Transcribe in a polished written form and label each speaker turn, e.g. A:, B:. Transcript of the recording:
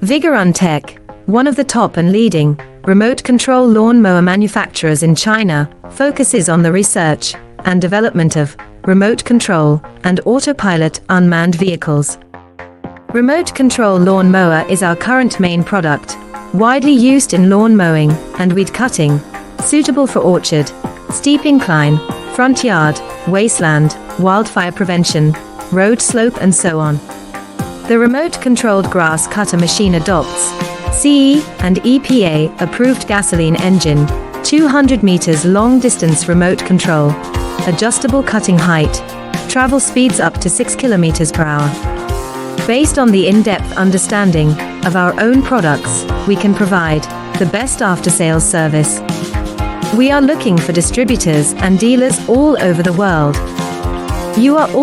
A: Vigorun-Tech, one of the top and leading remote control lawn mower manufacturers in China, focuses on the research and development of remote control and autopilot unmanned vehicles. Remote control lawn mower is our current main product, widely used in lawn mowing and weed cutting, suitable for orchard, steep incline, front yard, wasteland, wildfire prevention, road slope and so on. The remote-controlled grass cutter machine adopts CE and EPA-approved gasoline engine, 200 meters long-distance remote control, adjustable cutting height, travel speeds up to 6 kilometers per hour. Based on the in-depth understanding of our own products, we can provide the best after-sales service. We are looking for distributors and dealers all over the world. You are all